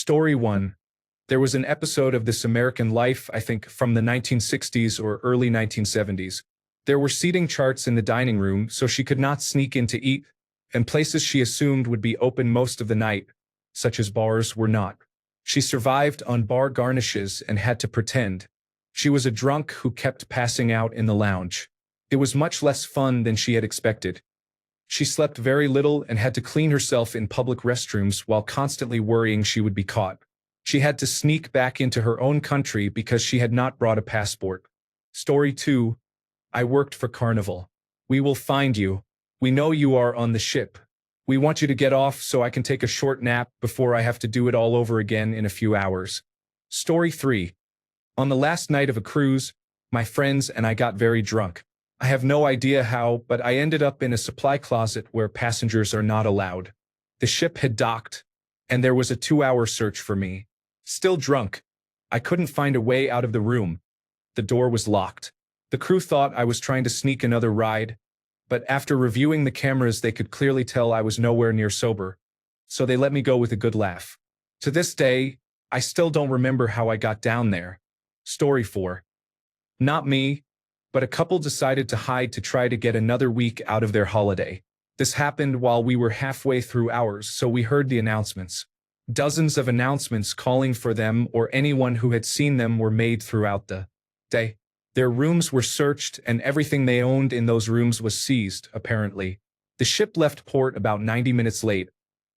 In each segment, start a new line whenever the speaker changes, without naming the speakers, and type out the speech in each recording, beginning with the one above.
Story 1. There was an episode of This American Life, I think, from the 1960s or early 1970s. There were seating charts in the dining room, so she could not sneak in to eat, and places she assumed would be open most of the night, such as bars, were not. She survived on bar garnishes and had to pretend. She was a drunk who kept passing out in the lounge. It was much less fun than she had expected. She slept very little and had to clean herself in public restrooms while constantly worrying she would be caught. She had to sneak back into her own country because she had not brought a passport. Story 2. I worked for Carnival. We will find you. We know you are on the ship. We want you to get off so I can take a short nap before I have to do it all over again in a few hours. Story 3. On the last night of a cruise, my friends and I got very drunk. I have no idea how, but I ended up in a supply closet where passengers are not allowed. The ship had docked, and there was a 2-hour search for me. Still drunk, I couldn't find a way out of the room. The door was locked. The crew thought I was trying to sneak another ride, but after reviewing the cameras they could clearly tell I was nowhere near sober, so they let me go with a good laugh. To this day, I still don't remember how I got down there. Story 4. Not me, but a couple decided to hide to try to get another week out of their holiday. This happened while we were halfway through ours, so we heard the announcements. Dozens of announcements calling for them or anyone who had seen them were made throughout the day. Their rooms were searched and everything they owned in those rooms was seized, apparently. The ship left port about 90 minutes late,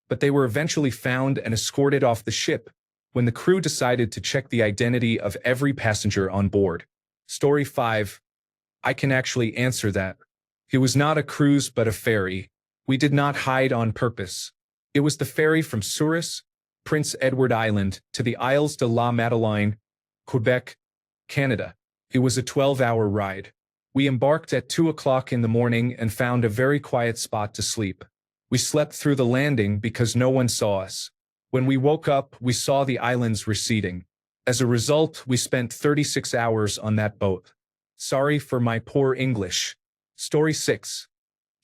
but they were eventually found and escorted off the ship when the crew decided to check the identity of every passenger on board. Story 5. I can actually answer that. It was not a cruise but a ferry. We did not hide on purpose. It was the ferry from Souris, Prince Edward Island, to the Isles de la Madeleine, Quebec, Canada. It was a 12-hour ride. We embarked at 2 o'clock in the morning and found a very quiet spot to sleep. We slept through the landing because no one saw us. When we woke up, we saw the islands receding. As a result, we spent 36 hours on that boat. Sorry for my poor English. Story 6.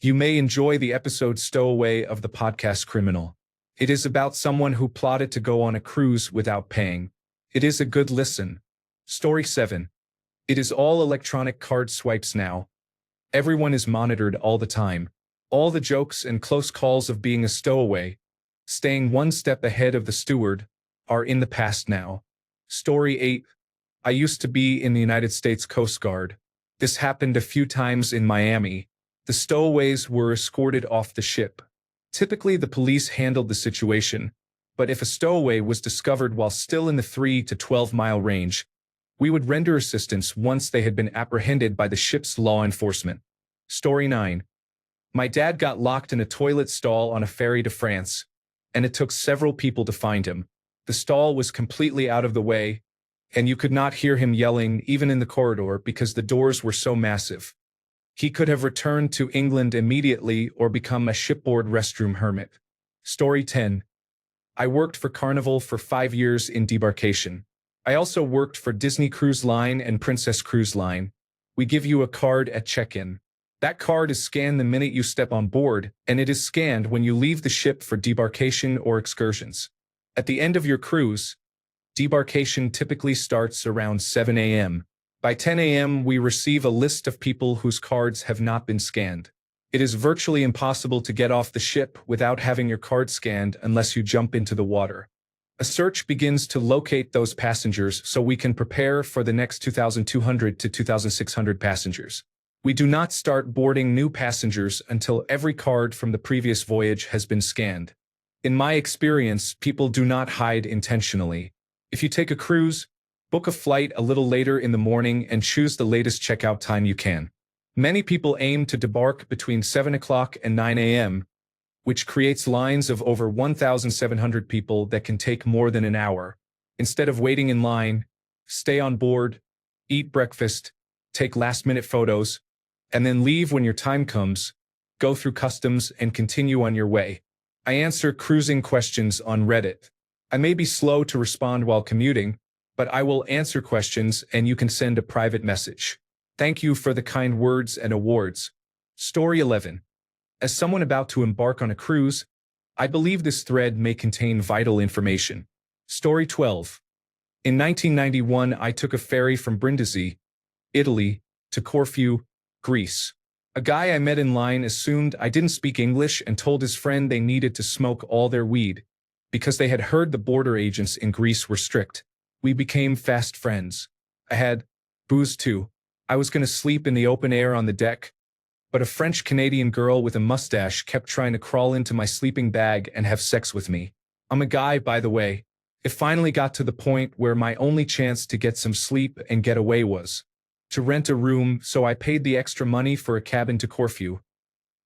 You may enjoy the episode Stowaway of the podcast Criminal. It is about someone who plotted to go on a cruise without paying. It is a good listen. Story 7. It is all electronic card swipes now. Everyone is monitored all the time. All the jokes and close calls of being a stowaway, staying one step ahead of the steward, are in the past now. Story 8. I used to be in the United States Coast Guard. This happened a few times in Miami. The stowaways were escorted off the ship. Typically, the police handled the situation, but if a stowaway was discovered while still in the 3 to 12-mile range, we would render assistance once they had been apprehended by the ship's law enforcement. Story 9. My dad got locked in a toilet stall on a ferry to France, and it took several people to find him. The stall was completely out of the way, and you could not hear him yelling even in the corridor because the doors were so massive. He could have returned to England immediately or become a shipboard restroom hermit. Story 10. I worked for Carnival for 5 years in debarkation. I also worked for Disney Cruise Line and Princess Cruise Line. We give you a card at check-in. That card is scanned the minute you step on board, and it is scanned when you leave the ship for debarkation or excursions. At the end of your cruise, debarkation typically starts around 7 a.m. By 10 a.m., we receive a list of people whose cards have not been scanned. It is virtually impossible to get off the ship without having your card scanned unless you jump into the water. A search begins to locate those passengers so we can prepare for the next 2,200 to 2,600 passengers. We do not start boarding new passengers until every card from the previous voyage has been scanned. In my experience, people do not hide intentionally. If you take a cruise, book a flight a little later in the morning and choose the latest checkout time you can. Many people aim to debark between 7 o'clock and 9 a.m., which creates lines of over 1,700 people that can take more than an hour. Instead of waiting in line, stay on board, eat breakfast, take last-minute photos, and then leave when your time comes, go through customs, and continue on your way. I answer cruising questions on Reddit. I may be slow to respond while commuting, but I will answer questions and you can send a private message. Thank you for the kind words and awards. Story 11. As someone about to embark on a cruise, I believe this thread may contain vital information. Story 12. In 1991, I took a ferry from Brindisi, Italy, to Corfu, Greece. A guy I met in line assumed I didn't speak English and told his friend they needed to smoke all their weed, because they had heard the border agents in Greece were strict. We became fast friends. I had booze too. I was going to sleep in the open air on the deck, but a French-Canadian girl with a mustache kept trying to crawl into my sleeping bag and have sex with me. I'm a guy, by the way. It finally got to the point where my only chance to get some sleep and get away was to rent a room, so I paid the extra money for a cabin to Corfu.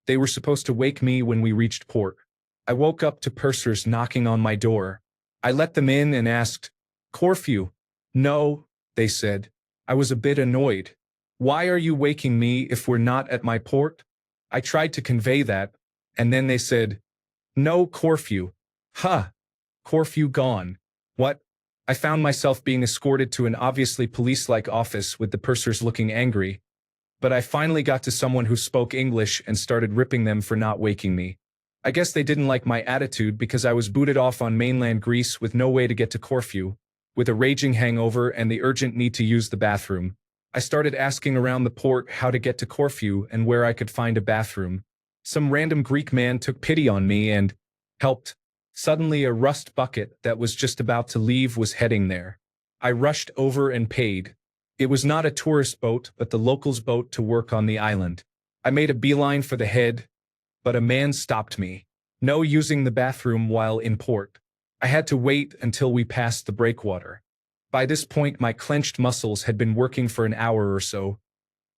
They were supposed to wake me when we reached port. I woke up to pursers knocking on my door. I let them in and asked, "Corfu?" "No," they said. I was a bit annoyed. "Why are you waking me if we're not at my port?" I tried to convey that, and then they said, "No, Corfu." "Huh. Corfu gone." What? I found myself being escorted to an obviously police-like office with the pursers looking angry, but I finally got to someone who spoke English and started ripping them for not waking me. I guess they didn't like my attitude because I was booted off on mainland Greece with no way to get to Corfu, with a raging hangover and the urgent need to use the bathroom. I started asking around the port how to get to Corfu and where I could find a bathroom. Some random Greek man took pity on me and helped. Suddenly a rust bucket that was just about to leave was heading there. I rushed over and paid. It was not a tourist boat, but the locals' boat to work on the island. I made a beeline for the head, but a man stopped me. No using the bathroom while in port. I had to wait until we passed the breakwater. By this point, my clenched muscles had been working for an hour or so.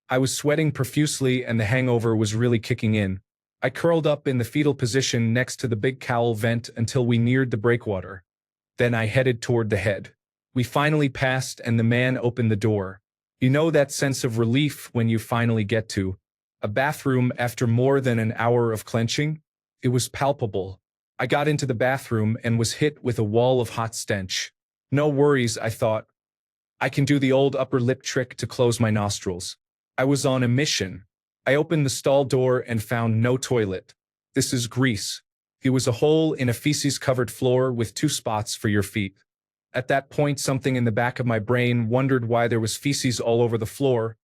I was sweating profusely and the hangover was really kicking in. I curled up in the fetal position next to the big cowl vent until we neared the breakwater. Then I headed toward the head. We finally passed and the man opened the door. You know that sense of relief when you finally get to a bathroom after more than an hour of clenching? It was palpable. I got into the bathroom and was hit with a wall of hot stench. No worries, I thought. I can do the old upper lip trick to close my nostrils. I was on a mission. I opened the stall door and found no toilet. This is Greece. It was a hole in a feces-covered floor with 2 spots for your feet. At that point, something in the back of my brain wondered why there was feces all over the floor,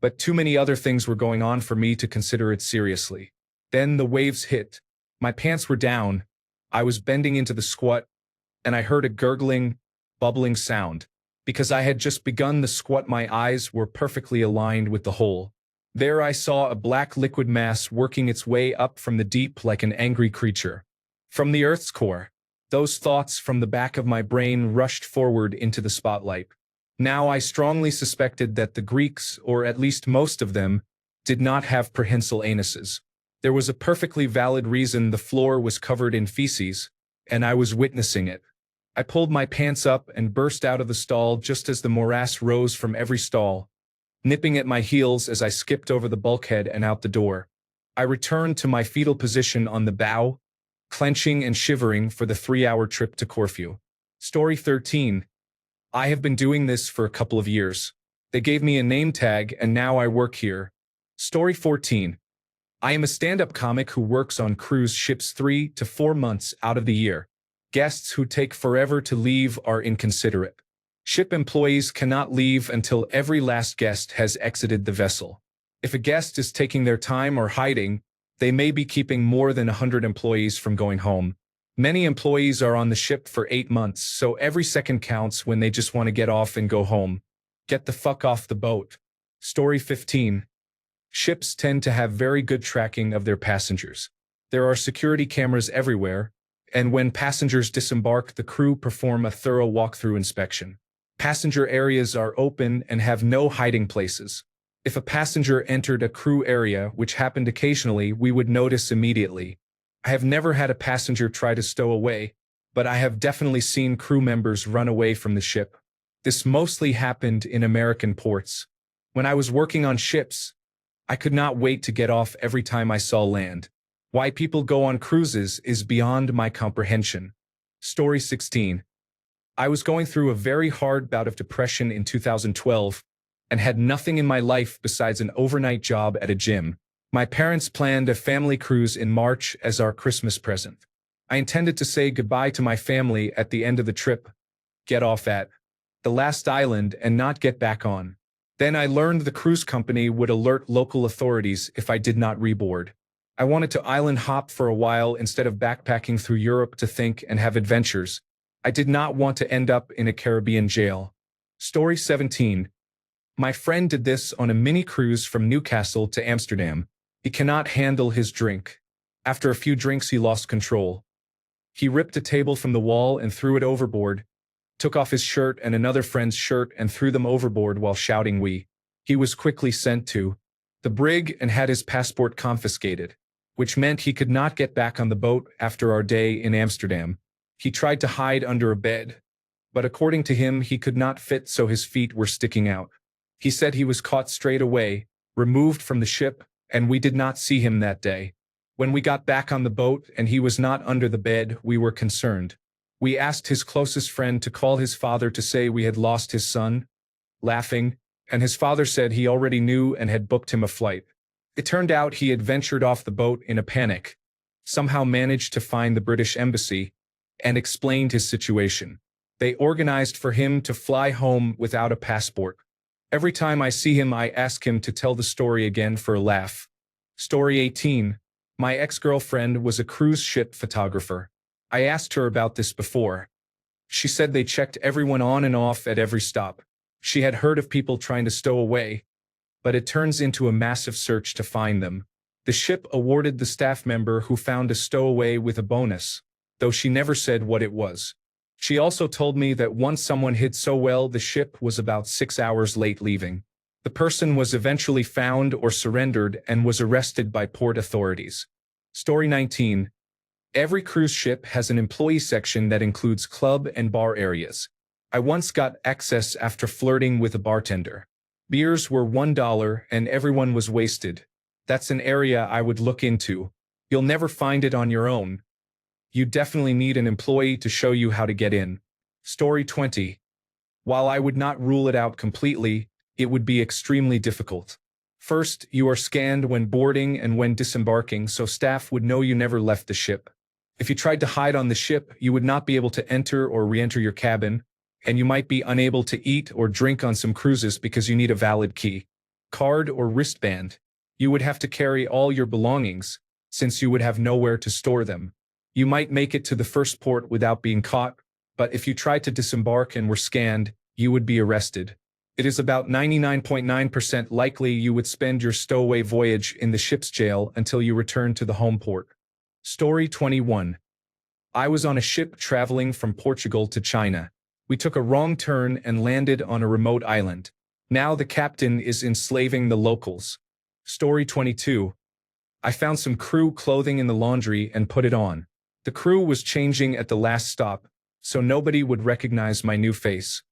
but too many other things were going on for me to consider it seriously. Then the waves hit. My pants were down. I was bending into the squat, and I heard a gurgling, bubbling sound. Because I had just begun the squat, my eyes were perfectly aligned with the hole. There I saw a black liquid mass working its way up from the deep like an angry creature. From the Earth's core. Those thoughts from the back of my brain rushed forward into the spotlight. Now I strongly suspected that the Greeks, or at least most of them, did not have prehensile anuses. There was a perfectly valid reason the floor was covered in feces, and I was witnessing it. I pulled my pants up and burst out of the stall just as the morass rose from every stall, nipping at my heels as I skipped over the bulkhead and out the door. I returned to my fetal position on the bow, clenching and shivering for the 3-hour trip to Corfu. Story 13. I have been doing this for a couple of years. They gave me a name tag and now I work here. Story 14. I am a stand-up comic who works on cruise ships 3 to 4 months out of the year. Guests who take forever to leave are inconsiderate. Ship employees cannot leave until every last guest has exited the vessel. If a guest is taking their time or hiding, they may be keeping more than 100 employees from going home. Many employees are on the ship for 8 months, so every second counts when they just want to get off and go home. Get the fuck off the boat. Story 15. Ships tend to have very good tracking of their passengers. There are security cameras everywhere, and when passengers disembark, the crew perform a thorough walkthrough inspection. Passenger areas are open and have no hiding places. If a passenger entered a crew area, which happened occasionally, we would notice immediately. I have never had a passenger try to stow away, but I have definitely seen crew members run away from the ship. This mostly happened in American ports. When I was working on ships, I could not wait to get off every time I saw land. Why people go on cruises is beyond my comprehension. Story 16. I was going through a very hard bout of depression in 2012 and had nothing in my life besides an overnight job at a gym. My parents planned a family cruise in March as our Christmas present. I intended to say goodbye to my family at the end of the trip, get off at the last island and not get back on. Then I learned the cruise company would alert local authorities if I did not reboard. I wanted to island hop for a while instead of backpacking through Europe to think and have adventures. I did not want to end up in a Caribbean jail. Story 17. My friend did this on a mini cruise from Newcastle to Amsterdam. He cannot handle his drink. After a few drinks, he lost control. He ripped a table from the wall and threw it overboard, took off his shirt and another friend's shirt and threw them overboard while shouting "we." He was quickly sent to the brig and had his passport confiscated, which meant he could not get back on the boat after our day in Amsterdam. He tried to hide under a bed, but according to him, he could not fit, so his feet were sticking out. He said he was caught straight away, removed from the ship, and we did not see him that day. When we got back on the boat and he was not under the bed, we were concerned. We asked his closest friend to call his father to say we had lost his son, laughing, and his father said he already knew and had booked him a flight. It turned out he had ventured off the boat in a panic, somehow managed to find the British embassy, and explained his situation. They organized for him to fly home without a passport. Every time I see him, I ask him to tell the story again for a laugh. Story 18. My ex-girlfriend was a cruise ship photographer. I asked her about this before. She said they checked everyone on and off at every stop. She had heard of people trying to stow away, but it turns into a massive search to find them. The ship awarded the staff member who found a stowaway with a bonus, though she never said what it was. She also told me that once someone hid so well, the ship was about 6 hours late leaving. The person was eventually found or surrendered and was arrested by port authorities. Story 19. Every cruise ship has an employee section that includes club and bar areas. I once got access after flirting with a bartender. Beers were $1 and everyone was wasted. That's an area I would look into. You'll never find it on your own. You definitely need an employee to show you how to get in. Story 20. While I would not rule it out completely, it would be extremely difficult. First, you are scanned when boarding and when disembarking, so staff would know you never left the ship. If you tried to hide on the ship, you would not be able to enter or re-enter your cabin, and you might be unable to eat or drink on some cruises because you need a valid key, card, or wristband. You would have to carry all your belongings, since you would have nowhere to store them. You might make it to the first port without being caught, but if you tried to disembark and were scanned, you would be arrested. It is about 99.9% likely you would spend your stowaway voyage in the ship's jail until you return to the home port. Story 21. I was on a ship traveling from Portugal to China. We took a wrong turn and landed on a remote island. Now the captain is enslaving the locals. Story 22. I found some crew clothing in the laundry and put it on. The crew was changing at the last stop, so nobody would recognize my new face.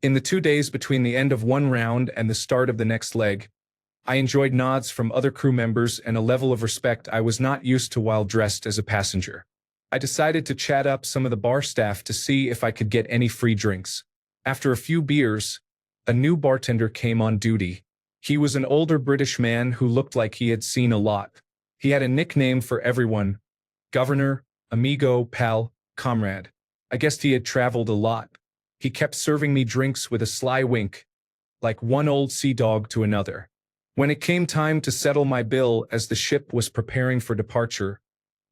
In the 2 days between the end of one round and the start of the next leg, I enjoyed nods from other crew members and a level of respect I was not used to while dressed as a passenger. I decided to chat up some of the bar staff to see if I could get any free drinks. After a few beers, a new bartender came on duty. He was an older British man who looked like he had seen a lot. He had a nickname for everyone: Governor, Amigo, Pal, Comrade. I guessed he had traveled a lot. He kept serving me drinks with a sly wink, like one old sea dog to another. When it came time to settle my bill as the ship was preparing for departure,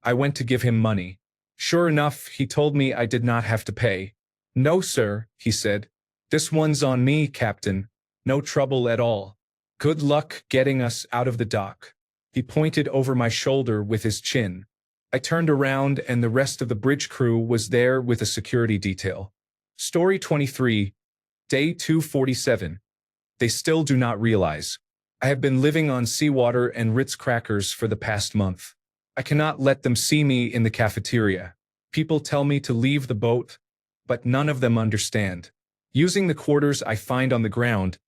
I went to give him money. Sure enough, he told me I did not have to pay. "No, sir," he said. "This one's on me, Captain. No trouble at all. Good luck getting us out of the dock." He pointed over my shoulder with his chin. I turned around and the rest of the bridge crew was there with a security detail. Story 23. Day 247. They still do not realize. I have been living on seawater and Ritz crackers for the past month. I cannot let them see me in the cafeteria. People tell me to leave the boat, but none of them understand. Using the quarters I find on the ground,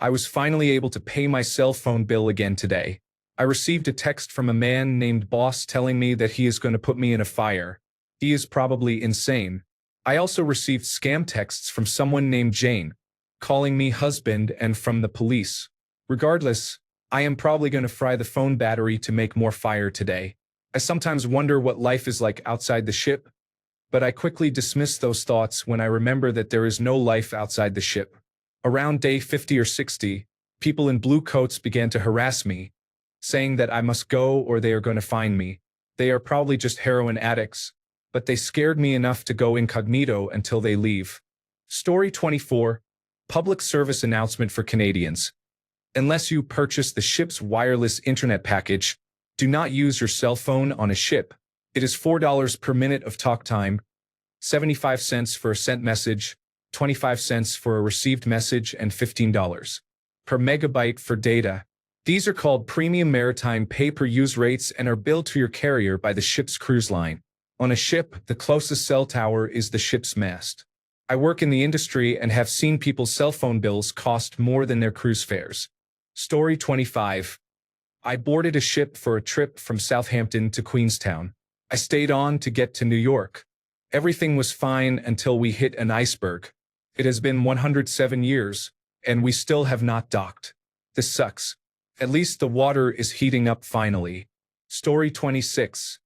I was finally able to pay my cell phone bill again today. I received a text from a man named Boss telling me that he is going to put me in a fire. He is probably insane. I also received scam texts from someone named Jane, calling me husband, and from the police. Regardless, I am probably going to fry the phone battery to make more fire today. I sometimes wonder what life is like outside the ship, But I quickly dismiss those thoughts when I remember that there is no life outside the ship. Around day 50 or 60, people in blue coats began to harass me, saying that I must go or they are going to find me. They are probably just heroin addicts, but they scared me enough to go incognito until they leave. Story 24. Public service announcement for Canadians. Unless you purchase the ship's wireless internet package, do not use your cell phone on a ship. It is $4 per minute of talk time, 75 cents for a sent message, 25 cents for a received message, and $15 per megabyte for data. These are called premium maritime pay-per-use rates and are billed to your carrier by the ship's cruise line. On a ship, the closest cell tower is the ship's mast. I work in the industry and have seen people's cell phone bills cost more than their cruise fares. Story 25. I boarded a ship for a trip from Southampton to Queenstown. I stayed on to get to New York. Everything was fine until we hit an iceberg. It has been 107 years, and we still have not docked. This sucks. At least the water is heating up finally. Story 26.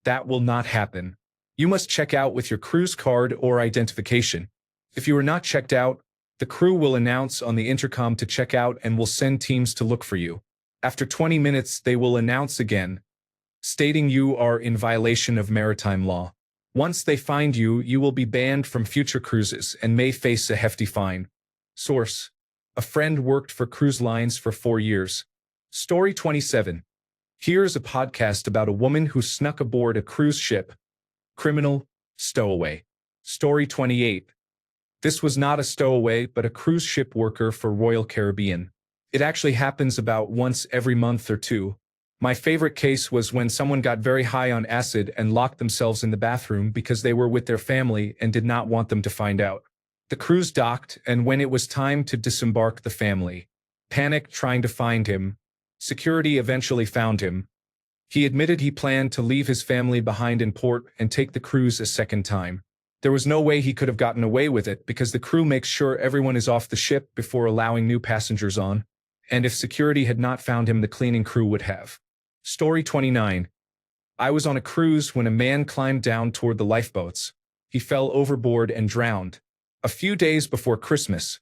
That will not happen. You must check out with your cruise card or identification. If you are not checked out, the crew will announce on the intercom to check out and will send teams to look for you. After 20 minutes, they will announce again, stating you are in violation of maritime law. Once they find you, you will be banned from future cruises and may face a hefty fine. Source. A friend worked for cruise lines for 4 years. Story 27. Here's a podcast about a woman who snuck aboard a cruise ship. Criminal, stowaway. Story 28. This was not a stowaway but a cruise ship worker for Royal Caribbean. It actually happens about once every month or two. My favorite case was when someone got very high on acid and locked themselves in the bathroom because they were with their family and did not want them to find out. The cruise docked, and when it was time to disembark, the family panicked trying to find him. Security eventually found him. He admitted he planned to leave his family behind in port and take the cruise a second time. There was no way he could have gotten away with it because the crew makes sure everyone is off the ship before allowing new passengers on, and if security had not found him, the cleaning crew would have. Story 29. I was on a cruise when a man climbed down toward the lifeboats. He fell overboard and drowned. A few days before Christmas,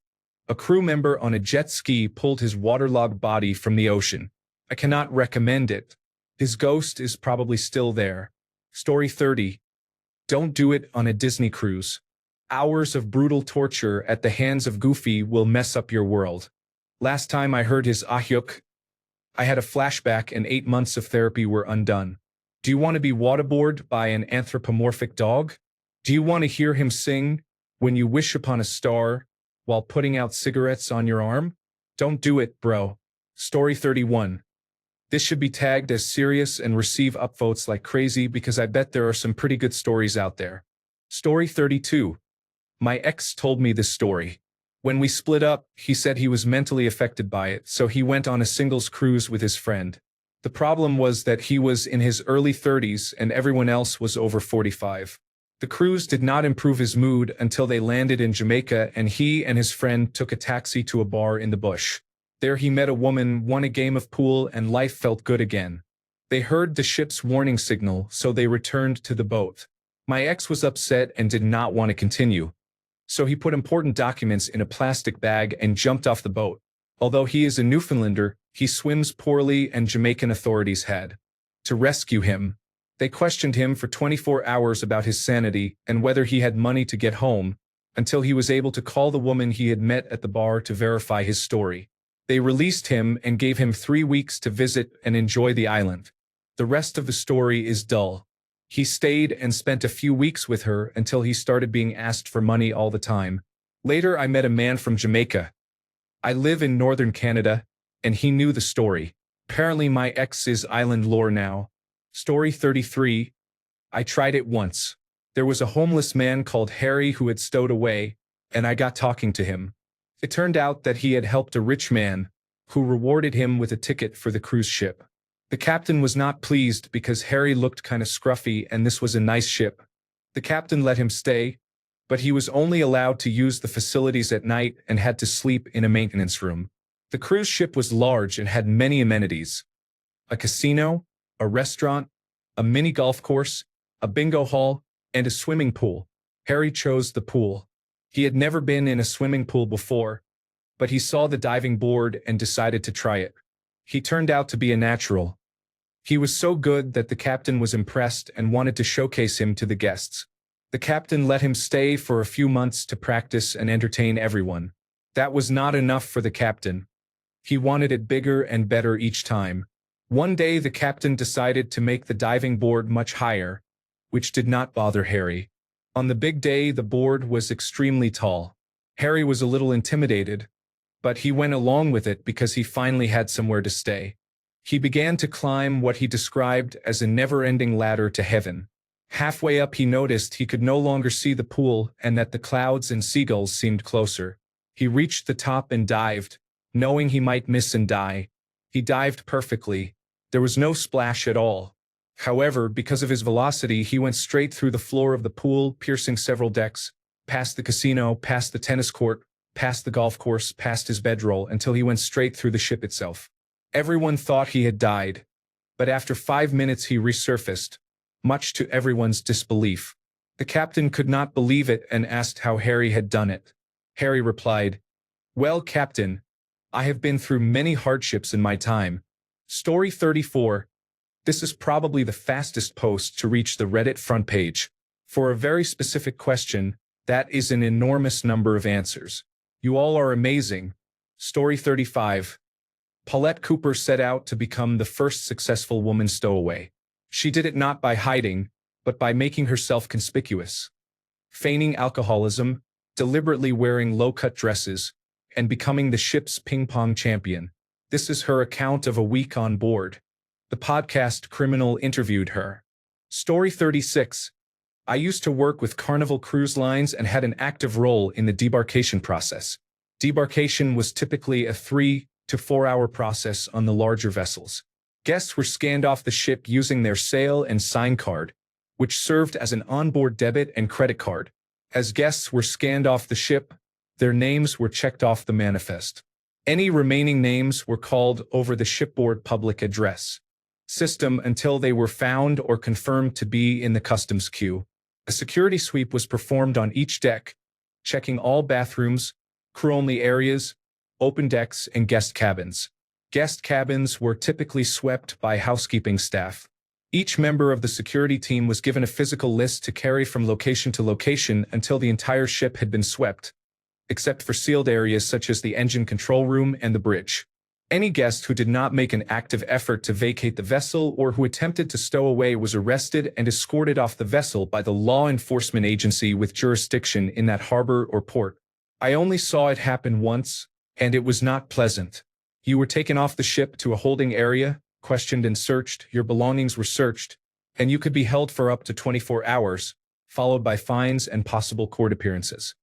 a crew member on a jet ski pulled his waterlogged body from the ocean. I cannot recommend it. His ghost is probably still there. Story 30. Don't do it on a Disney cruise. Hours of brutal torture at the hands of Goofy will mess up your world. Last time I heard his ahyuk, I had a flashback and 8 months of therapy were undone. Do you want to be waterboarded by an anthropomorphic dog? Do you want to hear him sing, "When You Wish Upon a Star," while putting out cigarettes on your arm? Don't do it, bro. Story 31. This should be tagged as serious and receive upvotes like crazy because I bet there are some pretty good stories out there. Story 32. My ex told me this story. When we split up, he said he was mentally affected by it, so he went on a singles cruise with his friend. The problem was that he was in his early 30s and everyone else was over 45. The cruise did not improve his mood until they landed in Jamaica and he and his friend took a taxi to a bar in the bush. There he met a woman, won a game of pool, and life felt good again. They heard the ship's warning signal, so they returned to the boat. My ex was upset and did not want to continue. So he put important documents in a plastic bag and jumped off the boat. Although he is a Newfoundlander, he swims poorly and Jamaican authorities had to rescue him. They questioned him for 24 hours about his sanity and whether he had money to get home, until he was able to call the woman he had met at the bar to verify his story. They released him and gave him 3 weeks to visit and enjoy the island. The rest of the story is dull. He stayed and spent a few weeks with her until he started being asked for money all the time. Later, I met a man from Jamaica. I live in northern Canada, and he knew the story. Apparently my ex is island lore now. Story 33. I tried it once. There was a homeless man called Harry who had stowed away, and I got talking to him. It turned out that he had helped a rich man, who rewarded him with a ticket for the cruise ship. The captain was not pleased because Harry looked kind of scruffy and this was a nice ship. The captain let him stay, but he was only allowed to use the facilities at night and had to sleep in a maintenance room. The cruise ship was large and had many amenities. A casino, a restaurant, a mini golf course, a bingo hall, and a swimming pool. Harry chose the pool. He had never been in a swimming pool before, but he saw the diving board and decided to try it. He turned out to be a natural. He was so good that the captain was impressed and wanted to showcase him to the guests. The captain let him stay for a few months to practice and entertain everyone. That was not enough for the captain. He wanted it bigger and better each time. One day the captain decided to make the diving board much higher, which did not bother Harry. On the big day, the board was extremely tall. Harry was a little intimidated, but he went along with it because he finally had somewhere to stay. He began to climb what he described as a never-ending ladder to heaven. Halfway up he noticed he could no longer see the pool and that the clouds and seagulls seemed closer. He reached the top and dived, knowing he might miss and die. He dived perfectly. There was no splash at all. However, because of his velocity, he went straight through the floor of the pool, piercing several decks, past the casino, past the tennis court, past the golf course, past his bedroll, until he went straight through the ship itself. Everyone thought he had died, but after 5 minutes he resurfaced, much to everyone's disbelief. The captain could not believe it and asked how Harry had done it. Harry replied, "Well, Captain, I have been through many hardships in my time." Story 34. This is probably the fastest post to reach the Reddit front page. For a very specific question, that is an enormous number of answers. You all are amazing. Story 35. Paulette Cooper set out to become the first successful woman stowaway. She did it not by hiding, but by making herself conspicuous. Feigning alcoholism, deliberately wearing low-cut dresses, and becoming the ship's ping-pong champion. This is her account of a week on board. The podcast Criminal interviewed her. Story 36. I used to work with Carnival Cruise Lines and had an active role in the debarkation process. Debarkation was typically a 3 to 4 hour process on the larger vessels. Guests were scanned off the ship using their sail and sign card, which served as an onboard debit and credit card. As guests were scanned off the ship, their names were checked off the manifest. Any remaining names were called over the shipboard public address system until they were found or confirmed to be in the customs queue. A security sweep was performed on each deck, checking all bathrooms, crew-only areas, open decks, and guest cabins. Guest cabins were typically swept by housekeeping staff. Each member of the security team was given a physical list to carry from location to location until the entire ship had been swept, except for sealed areas such as the engine control room and the bridge. Any guest who did not make an active effort to vacate the vessel or who attempted to stow away was arrested and escorted off the vessel by the law enforcement agency with jurisdiction in that harbor or port. I only saw it happen once, and it was not pleasant. You were taken off the ship to a holding area, questioned and searched, your belongings were searched, and you could be held for up to 24 hours, followed by fines and possible court appearances.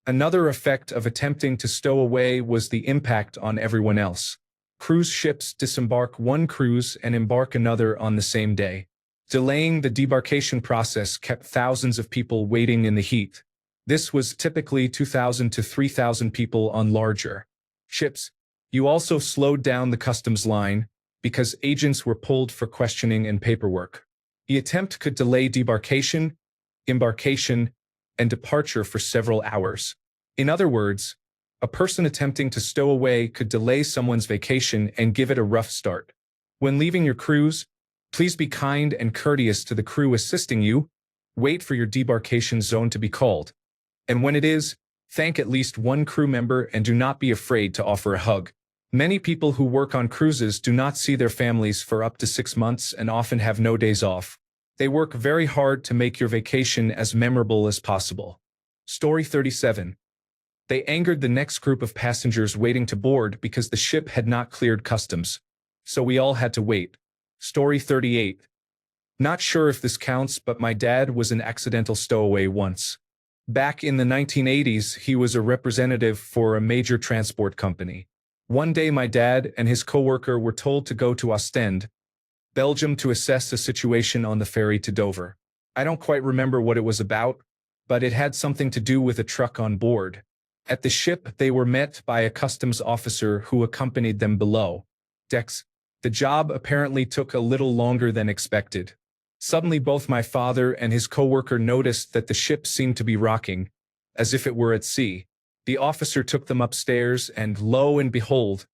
Another effect of attempting to stow away was the impact on everyone else. Cruise ships disembark one cruise and embark another on the same day. Delaying the debarkation process kept thousands of people waiting in the heat. This was typically 2,000 to 3,000 people on larger ships. You also slowed down the customs line because agents were pulled for questioning and paperwork. The attempt could delay debarkation, embarkation, and departure for several hours. In other words, a person attempting to stow away could delay someone's vacation and give it a rough start. When leaving your cruise, please be kind and courteous to the crew assisting you. Wait for your debarkation zone to be called. And when it is, thank at least one crew member and do not be afraid to offer a hug. Many people who work on cruises do not see their families for up to 6 months and often have no days off. They work very hard to make your vacation as memorable as possible. Story 37. They angered the next group of passengers waiting to board because the ship had not cleared customs. So we all had to wait. Story 38. Not sure if this counts, but my dad was an accidental stowaway once. Back in the 1980s, he was a representative for a major transport company. One day my dad and his coworker were told to go to Ostend, Belgium to assess a situation on the ferry to Dover. I don't quite remember what it was about, but it had something to do with a truck on board. At the ship, they were met by a customs officer who accompanied them below decks. The job apparently took a little longer than expected. Suddenly both my father and his coworker noticed that the ship seemed to be rocking, as if it were at sea. The officer took them upstairs, and lo and behold,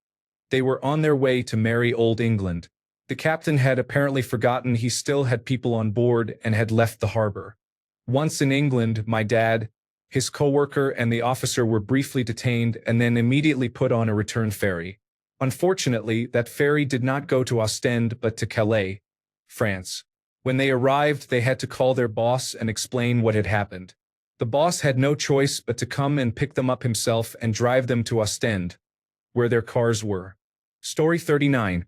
they were on their way to merry old England. The captain had apparently forgotten he still had people on board and had left the harbor. Once in England, my dad, his coworker, and the officer were briefly detained and then immediately put on a return ferry. Unfortunately, that ferry did not go to Ostend but to Calais, France. When they arrived, they had to call their boss and explain what had happened. The boss had no choice but to come and pick them up himself and drive them to Ostend, where their cars were. Story 39.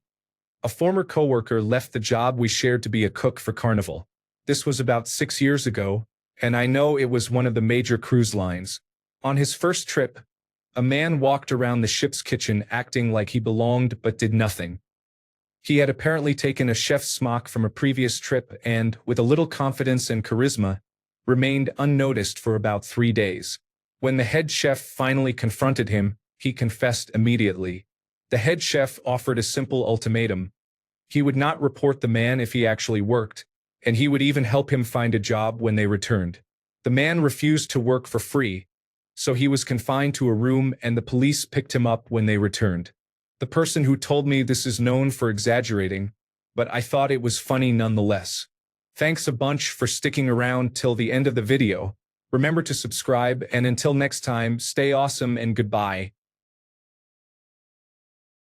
A former coworker left the job we shared to be a cook for Carnival. This was about 6 years ago, and I know it was one of the major cruise lines. On his first trip, a man walked around the ship's kitchen acting like he belonged but did nothing. He had apparently taken a chef's smock from a previous trip and, with a little confidence and charisma, remained unnoticed for about 3 days. When the head chef finally confronted him, he confessed immediately. The head chef offered a simple ultimatum. He would not report the man if he actually worked, and he would even help him find a job when they returned. The man refused to work for free, so he was confined to a room and the police picked him up when they returned. The person who told me this is known for exaggerating, but I thought it was funny nonetheless. Thanks a bunch for sticking around till the end of the video. Remember to subscribe, and until next time, stay awesome and goodbye.